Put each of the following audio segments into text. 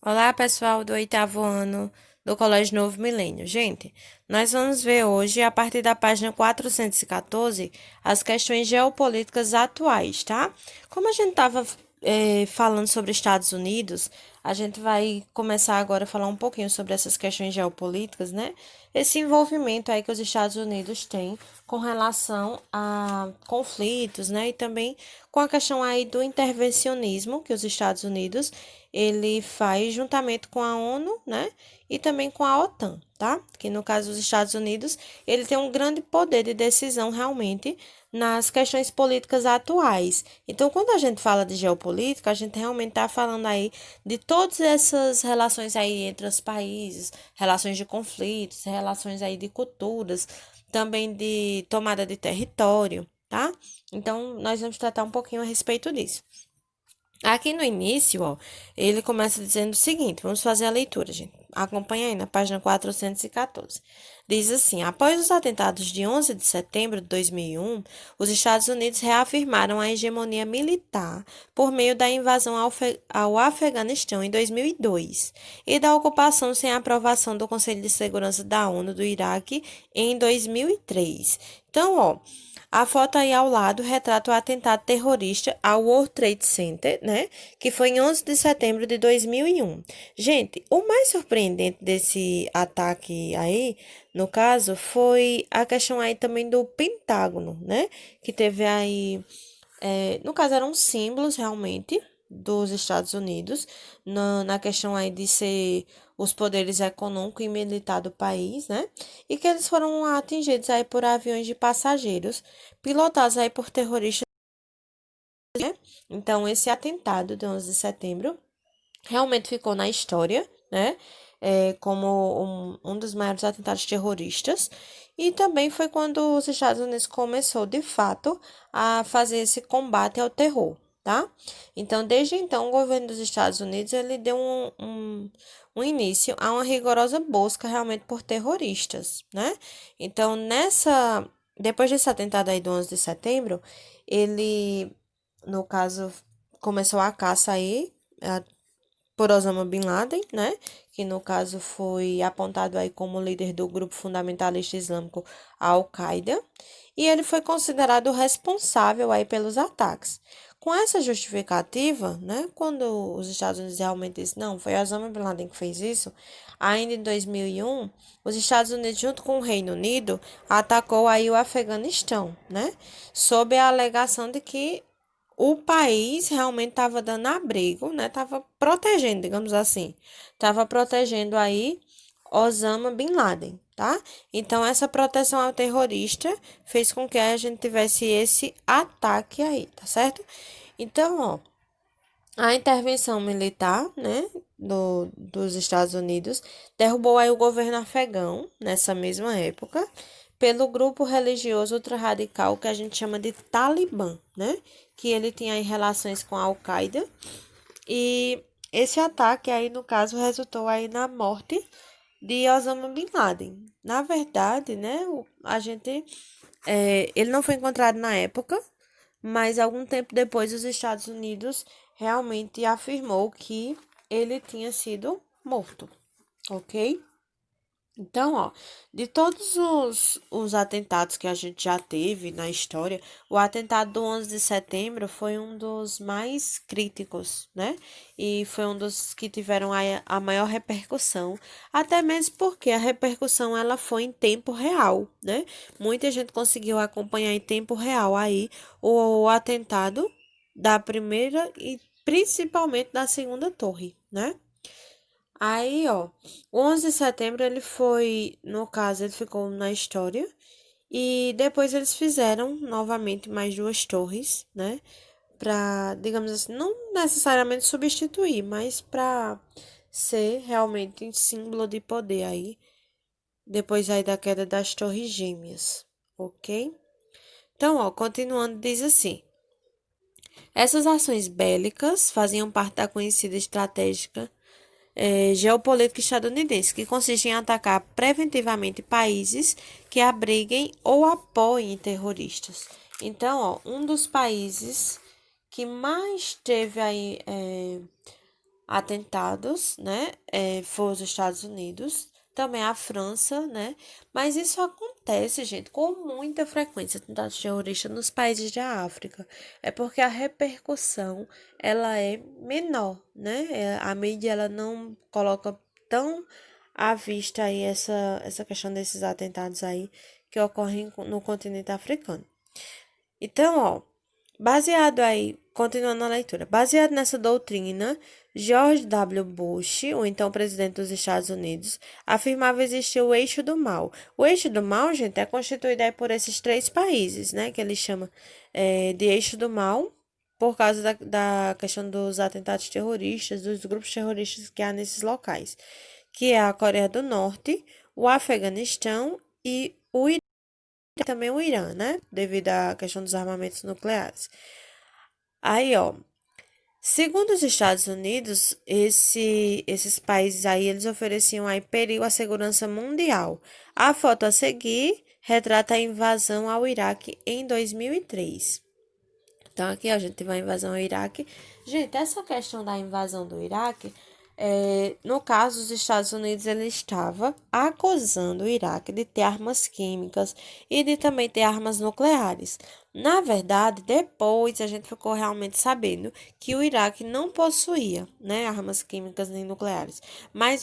Olá, pessoal do oitavo ano do Colégio Novo Milênio. Gente, nós vamos ver hoje, a partir da página 414, as questões geopolíticas atuais, tá? Como a gente estava falando sobre Estados Unidos, a gente vai começar agora a falar um pouquinho sobre essas questões geopolíticas, né? Esse envolvimento aí que os Estados Unidos têm com relação a conflitos, né? E também com a questão aí do intervencionismo que os Estados Unidos ele faz juntamente com a ONU, né? E também com a OTAN, tá? Que no caso dos Estados Unidos, ele tem um grande poder de decisão realmente nas questões políticas atuais. Então, quando a gente fala de geopolítica, a gente realmente está falando aí de todas essas relações aí entre os países, relações de conflitos, relações aí de culturas, também de tomada de território, tá? Então, nós vamos tratar um pouquinho a respeito disso. Aqui no início, ó, ele começa dizendo o seguinte, vamos fazer a leitura, gente. Acompanha aí na página 414. Diz assim: após os atentados de 11 de setembro de 2001, os Estados Unidos reafirmaram a hegemonia militar por meio da invasão ao Afeganistão em 2002 e da ocupação sem aprovação do Conselho de Segurança da ONU do Iraque em 2003. Então, ó, a foto aí ao lado retrata o atentado terrorista ao World Trade Center, né? Que foi em 11 de setembro de 2001. Gente, o mais surpreendente desse ataque aí, no caso, foi a questão aí também do Pentágono, né? Que teve aí no caso, eram símbolos realmente dos Estados Unidos, na questão aí de ser os poderes econômico e militar do país, né? E que eles foram atingidos aí por aviões de passageiros, pilotados aí por terroristas, né? Então, esse atentado de 11 de setembro realmente ficou na história, né? Como um dos maiores atentados terroristas. E também foi quando os Estados Unidos começou, de fato, a fazer esse combate ao terror, tá? Então, desde então, o governo dos Estados Unidos, ele deu um início a uma rigorosa busca realmente por terroristas, né? Então, depois desse atentado aí do 11 de setembro, ele, no caso, começou a caça aí, por Osama Bin Laden, né? Que no caso foi apontado aí como líder do grupo fundamentalista islâmico Al-Qaeda, e ele foi considerado responsável aí pelos ataques. Com essa justificativa, né, quando os Estados Unidos realmente disseram, não, foi Osama Bin Laden que fez isso, ainda em 2001, os Estados Unidos, junto com o Reino Unido, atacou aí o Afeganistão, né, sob a alegação de que o país realmente estava dando abrigo, né? Estava protegendo, digamos assim. Estava protegendo aí Osama Bin Laden, tá? Então, essa proteção ao terrorista fez com que a gente tivesse esse ataque aí, tá certo? Então, ó, a intervenção militar, né, dos Estados Unidos derrubou aí o governo afegão nessa mesma época pelo grupo religioso ultrarradical que a gente chama de Talibã, né, que ele tinha aí relações com a Al-Qaeda e esse ataque aí no caso resultou aí na morte de Osama Bin Laden. Na verdade, né, ele não foi encontrado na época, mas algum tempo depois os Estados Unidos realmente afirmou que ele tinha sido morto, ok? Então, ó, de todos os atentados que a gente já teve na história, o atentado do 11 de setembro foi um dos mais críticos, né? E foi um dos que tiveram a maior repercussão, até mesmo porque a repercussão ela foi em tempo real, né? Muita gente conseguiu acompanhar em tempo real aí o atentado da primeira e principalmente da segunda torre, né? Aí, ó, o 11 de setembro ele foi, no caso, ele ficou na história e depois eles fizeram novamente mais duas torres, né? Pra, digamos assim, não necessariamente substituir, mas pra ser realmente um símbolo de poder aí, depois aí da queda das Torres Gêmeas, ok? Então, ó, continuando, diz assim: essas ações bélicas faziam parte da conhecida estratégia geopolítica estadunidense, que consiste em atacar preventivamente países que abriguem ou apoiem terroristas. Então, ó, um dos países que mais teve aí atentados, né? Foi os Estados Unidos, também a França, né? Mas isso acontece, gente, com muita frequência, atentados terroristas nos países da África. É porque a repercussão, ela é menor, né? A mídia, ela não coloca tão à vista aí essa questão desses atentados aí que ocorrem no continente africano. Então, ó, baseado aí, continuando a leitura, baseado nessa doutrina, George W. Bush, o então presidente dos Estados Unidos, afirmava existir o eixo do mal. O eixo do mal, gente, é constituído aí por esses três países, né, que ele chama de eixo do mal, por causa da questão dos atentados terroristas, dos grupos terroristas que há nesses locais, que é a Coreia do Norte, o Afeganistão e também o Irã, né? Devido à questão dos armamentos nucleares. Aí, ó, segundo os Estados Unidos, esses países aí, eles ofereciam aí perigo à segurança mundial. A foto a seguir retrata a invasão ao Iraque em 2003. Então, aqui ó, a gente teve uma invasão ao Iraque. Gente, essa questão da invasão do Iraque, no caso, os Estados Unidos ele estava acusando o Iraque de ter armas químicas e de também ter armas nucleares. Na verdade, depois a gente ficou realmente sabendo que o Iraque não possuía, né, armas químicas nem nucleares. Mas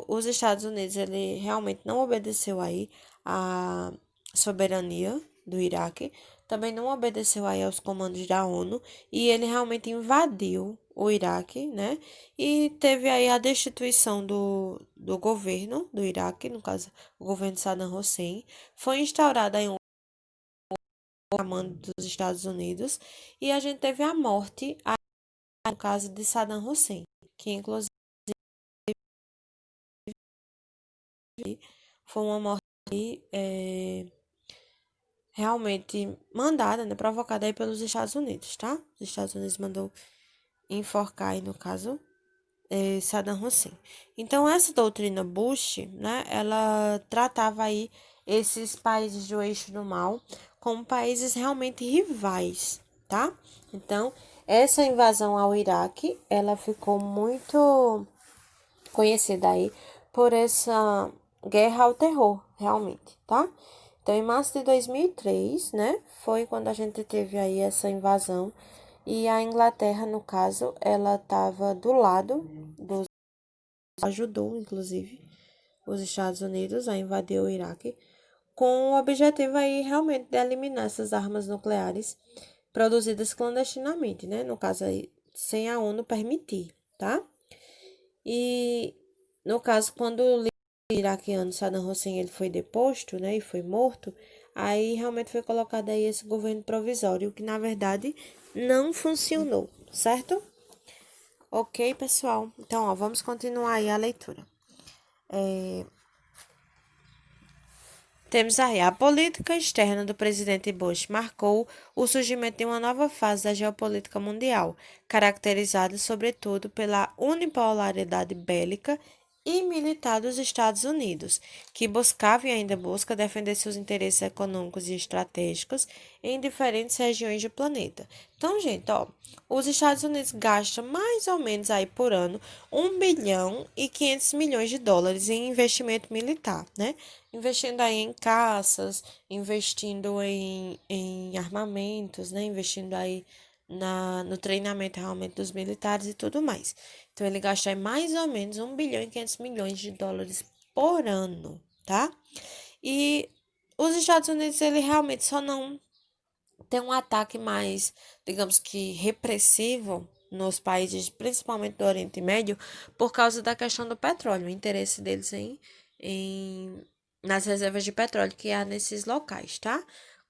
os Estados Unidos ele realmente não obedeceu aí à soberania do Iraque, também não obedeceu aí aos comandos da ONU e ele realmente invadiu o Iraque, né? E teve aí a destituição do governo do Iraque, no caso, o governo de Saddam Hussein. Foi instaurado aí um comando dos Estados Unidos e a gente teve a morte, aí, no caso de Saddam Hussein, que inclusive foi uma morte realmente mandada, né, provocada aí pelos Estados Unidos, tá? Os Estados Unidos mandou enforcar aí, no caso, Saddam Hussein. Então, essa doutrina Bush, né, ela tratava aí esses países do eixo do mal como países realmente rivais, tá? Então, essa invasão ao Iraque, ela ficou muito conhecida aí por essa guerra ao terror, realmente, tá? Então, em março de 2003, né, foi quando a gente teve aí essa invasão e a Inglaterra, no caso, ela estava do lado dos ajudou, inclusive, os Estados Unidos a invadir o Iraque, com o objetivo aí realmente de eliminar essas armas nucleares produzidas clandestinamente, né? No caso aí, sem a ONU permitir, tá? E no caso, quando o líder iraquiano Saddam Hussein ele foi deposto, né, e foi morto, aí realmente foi colocado aí esse governo provisório, que na verdade não funcionou, certo? Ok, pessoal? Então, ó, vamos continuar aí a leitura. Temos aí a política externa do presidente Bush marcou o surgimento de uma nova fase da geopolítica mundial, caracterizada sobretudo pela unipolaridade bélica e militar dos Estados Unidos, que buscava e ainda busca defender seus interesses econômicos e estratégicos em diferentes regiões do planeta. Então, gente, ó, os Estados Unidos gastam mais ou menos aí por ano 1 bilhão e 500 milhões de dólares em investimento militar, né? Investindo aí em caças, investindo em armamentos, né? Investindo aí no treinamento realmente dos militares e tudo mais. Então, ele gasta aí mais ou menos 1 bilhão e 500 milhões de dólares por ano, tá? E os Estados Unidos, ele realmente só não tem um ataque mais, digamos que, repressivo nos países, principalmente do Oriente Médio, por causa da questão do petróleo, o interesse deles nas reservas de petróleo que há nesses locais, tá?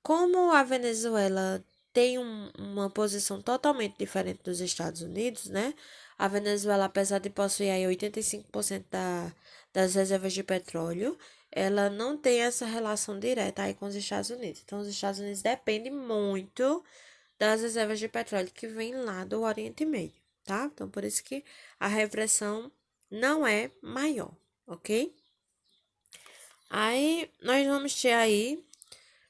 Como a Venezuela tem uma posição totalmente diferente dos Estados Unidos, né? A Venezuela, apesar de possuir aí 85% das reservas de petróleo, ela não tem essa relação direta aí com os Estados Unidos. Então, os Estados Unidos dependem muito das reservas de petróleo que vêm lá do Oriente Médio, tá? Então, por isso que a repressão não é maior, ok? Aí, nós vamos ter aí,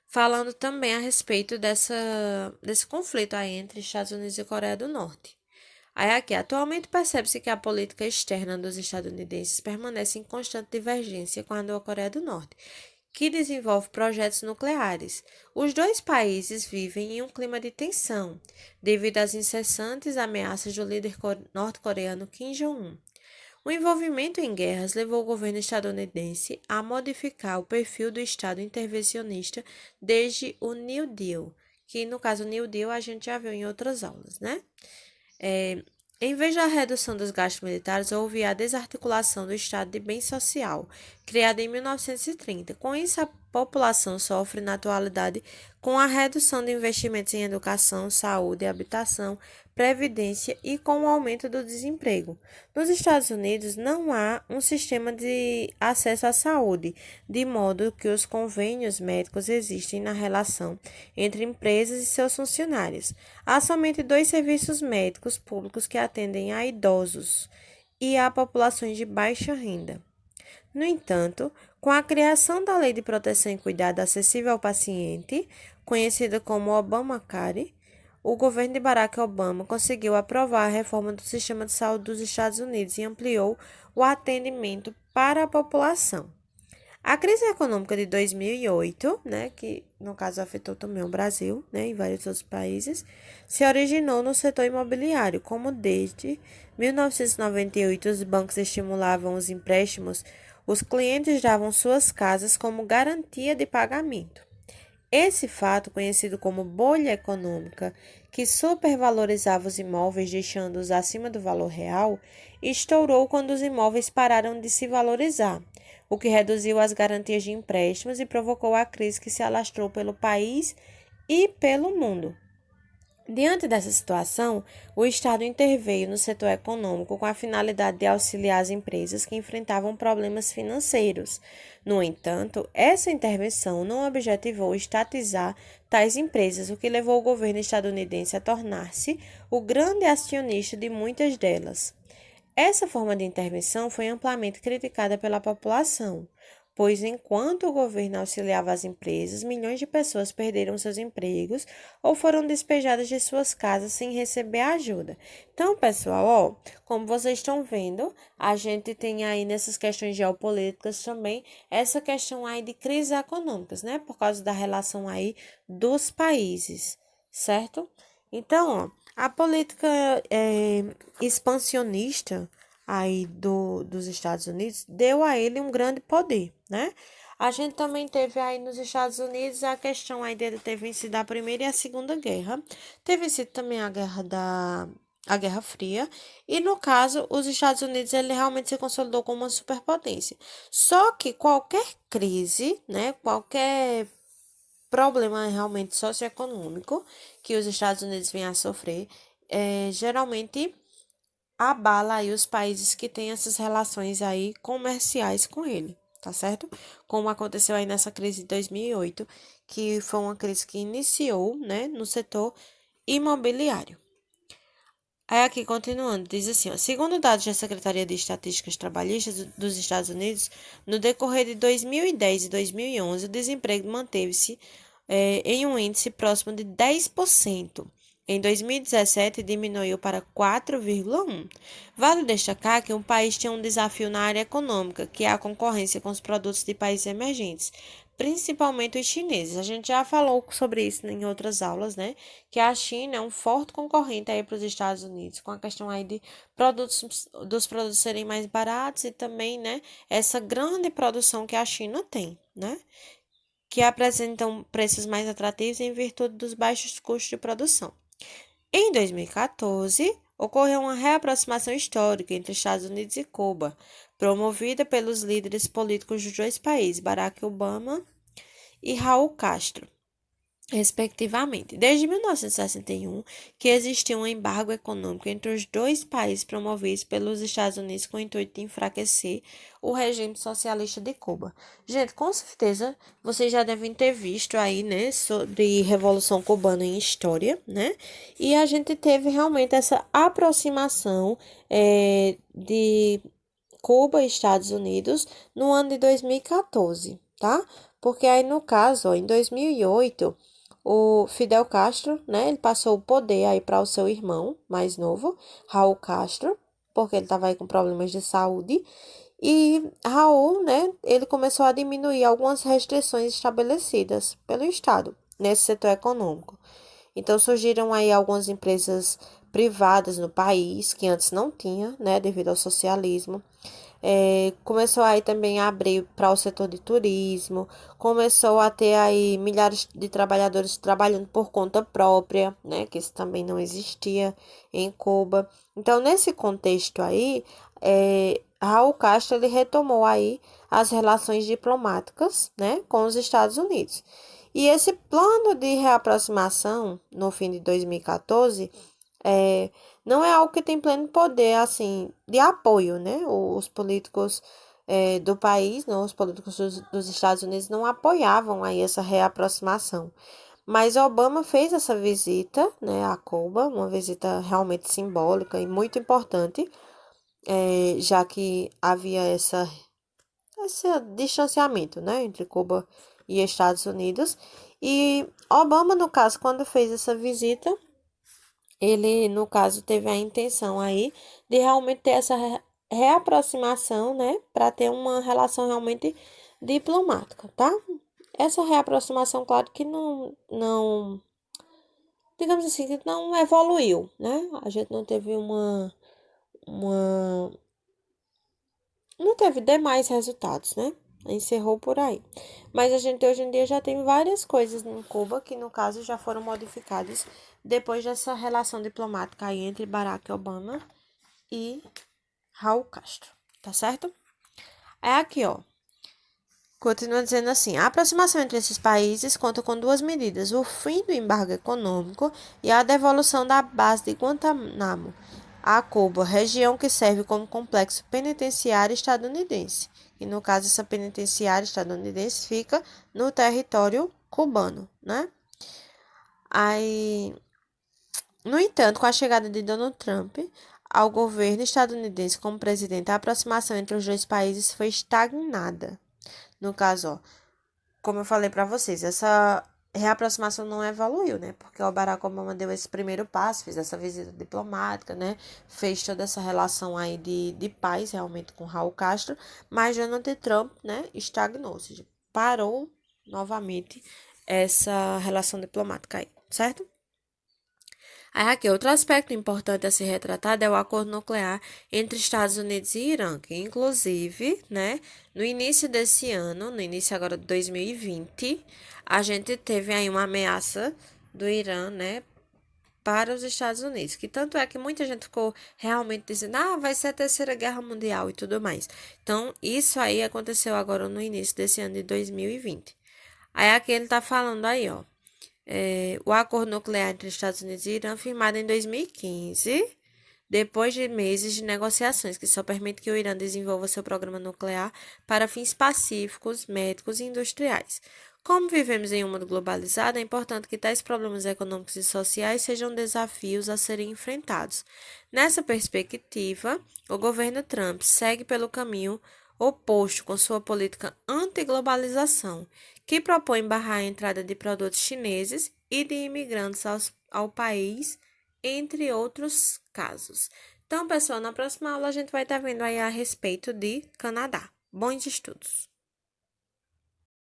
falando também a respeito desse conflito aí entre Estados Unidos e Coreia do Norte. Aí aqui, atualmente percebe-se que a política externa dos estadunidenses permanece em constante divergência com a da Coreia do Norte, que desenvolve projetos nucleares. Os dois países vivem em um clima de tensão, devido às incessantes ameaças do líder norte-coreano Kim Jong-un. O envolvimento em guerras levou o governo estadunidense a modificar o perfil do Estado intervencionista desde o New Deal, que no caso o New Deal a gente já viu em outras aulas, né? É, Em vez da redução dos gastos militares, houve a desarticulação do Estado de Bem Social, criado em 1930. Com isso, a população sofre, na atualidade, com a redução de investimentos em educação, saúde, habitação, previdência e com o aumento do desemprego. Nos Estados Unidos, não há um sistema de acesso à saúde, de modo que os convênios médicos existem na relação entre empresas e seus funcionários. Há somente dois serviços médicos públicos que atendem a idosos e a populações de baixa renda. No entanto, com a criação da Lei de Proteção e Cuidado Acessível ao Paciente, conhecida como Obamacare, o governo de Barack Obama conseguiu aprovar a reforma do sistema de saúde dos Estados Unidos e ampliou o atendimento para a população. A crise econômica de 2008, né, que no caso afetou também o Brasil, né, e vários outros países, se originou no setor imobiliário, como desde 1998 os bancos estimulavam os empréstimos, os clientes davam suas casas como garantia de pagamento. Esse fato, conhecido como bolha econômica, que supervalorizava os imóveis deixando-os acima do valor real, estourou quando os imóveis pararam de se valorizar, o que reduziu as garantias de empréstimos e provocou a crise que se alastrou pelo país e pelo mundo. Diante dessa situação, o Estado interveio no setor econômico com a finalidade de auxiliar as empresas que enfrentavam problemas financeiros. No entanto, essa intervenção não objetivou estatizar tais empresas, o que levou o governo estadunidense a tornar-se o grande acionista de muitas delas. Essa forma de intervenção foi amplamente criticada pela população, pois enquanto o governo auxiliava as empresas, milhões de pessoas perderam seus empregos ou foram despejadas de suas casas sem receber ajuda. Então, pessoal, como vocês estão vendo, a gente tem aí nessas questões geopolíticas também essa questão aí de crises econômicas, né? Por causa da relação aí dos países, certo? Então, a política expansionista aí dos Estados Unidos deu a ele um grande poder, né? A gente também teve aí nos Estados Unidos a questão aí dele ter vencido a Primeira e a Segunda Guerra, ter vencido também a Guerra Fria, e no caso, os Estados Unidos ele realmente se consolidou como uma superpotência. Só que qualquer crise, né, qualquer problema realmente socioeconômico que os Estados Unidos venham a sofrer, geralmente abala aí os países que têm essas relações aí comerciais com ele, tá certo? Como aconteceu aí nessa crise de 2008, que foi uma crise que iniciou, né, no setor imobiliário. Aí aqui, continuando, diz assim, segundo dados da Secretaria de Estatísticas Trabalhistas dos Estados Unidos, no decorrer de 2010 e 2011, o desemprego manteve-se em um índice próximo de 10%. Em 2017, diminuiu para 4,1%. Vale destacar que um país tem um desafio na área econômica, que é a concorrência com os produtos de países emergentes, principalmente os chineses. A gente já falou sobre isso em outras aulas, né? Que a China é um forte concorrente aí para os Estados Unidos, com a questão aí de dos produtos serem mais baratos e também, né, essa grande produção que a China tem, né? Que apresentam preços mais atrativos em virtude dos baixos custos de produção. Em 2014, ocorreu uma reaproximação histórica entre Estados Unidos e Cuba, promovida pelos líderes políticos dos dois países, Barack Obama e Raul Castro, respectivamente. Desde 1961, que existiu um embargo econômico entre os dois países promovidos pelos Estados Unidos com o intuito de enfraquecer o regime socialista de Cuba. Gente, com certeza vocês já devem ter visto aí, né, sobre Revolução Cubana em história, né? E a gente teve realmente essa aproximação de Cuba e Estados Unidos no ano de 2014, tá? Porque aí, no caso, em 2008, o Fidel Castro, né, ele passou o poder aí para o seu irmão mais novo, Raul Castro, porque ele estava aí com problemas de saúde. E Raul, né, ele começou a diminuir algumas restrições estabelecidas pelo Estado nesse setor econômico. Então surgiram aí algumas empresas privadas no país que antes não tinha, né, devido ao socialismo. Começou aí também a abrir para o setor de turismo, começou a ter aí milhares de trabalhadores trabalhando por conta própria, né, que isso também não existia em Cuba. Então, nesse contexto aí, Raul Castro ele retomou aí as relações diplomáticas, né, com os Estados Unidos. E esse plano de reaproximação, no fim de 2014, é, não é algo que tem pleno poder, assim, de apoio, né? Os políticos do país, não, os políticos dos Estados Unidos não apoiavam aí essa reaproximação. Mas Obama fez essa visita, né, a Cuba, uma visita realmente simbólica e muito importante, já que havia esse distanciamento, né, entre Cuba e Estados Unidos. E Obama, no caso, quando fez essa visita, ele, no caso, teve a intenção aí de realmente ter essa reaproximação, né, para ter uma relação realmente diplomática, tá? Essa reaproximação, claro que digamos assim, que não evoluiu, né? A gente não teve uma, não teve demais resultados, né? Encerrou por aí. Mas a gente hoje em dia já tem várias coisas em Cuba que, no caso, já foram modificadas depois dessa relação diplomática aí entre Barack Obama e Raul Castro, tá certo? É aqui, ó. Continua dizendo assim: a aproximação entre esses países conta com duas medidas: o fim do embargo econômico e a devolução da base de Guantánamo a Cuba, região que serve como complexo penitenciário estadunidense. E no caso, essa penitenciária estadunidense fica no território cubano, né? Aí, no entanto, com a chegada de Donald Trump ao governo estadunidense como presidente, a aproximação entre os dois países foi estagnada. No caso, ó, como eu falei para vocês, essa reaproximação não evoluiu, né? Porque o Barack Obama deu esse primeiro passo, fez essa visita diplomática, né? Fez toda essa relação aí de paz realmente com Raul Castro, mas Donald Trump, né, estagnou, ou seja, parou novamente essa relação diplomática aí, certo? Aí, aqui, outro aspecto importante a ser retratado é o acordo nuclear entre Estados Unidos e Irã, que inclusive, né, no início desse ano, no início agora de 2020, a gente teve aí uma ameaça do Irã, né, para os Estados Unidos, que tanto é que muita gente ficou realmente dizendo, vai ser a Terceira Guerra Mundial e tudo mais. Então, isso aí aconteceu agora no início desse ano de 2020. Aí aqui ele tá falando aí, ó, o acordo nuclear entre Estados Unidos e Irã, firmado em 2015, depois de meses de negociações, que só permite que o Irã desenvolva seu programa nuclear para fins pacíficos, médicos e industriais. Como vivemos em um mundo globalizado, é importante que tais problemas econômicos e sociais sejam desafios a serem enfrentados. Nessa perspectiva, o governo Trump segue pelo caminho oposto com sua política anti-globalização, que propõe barrar a entrada de produtos chineses e de imigrantes ao país, entre outros casos. Então, pessoal, na próxima aula a gente vai estar vendo aí a respeito de Canadá. Bons estudos!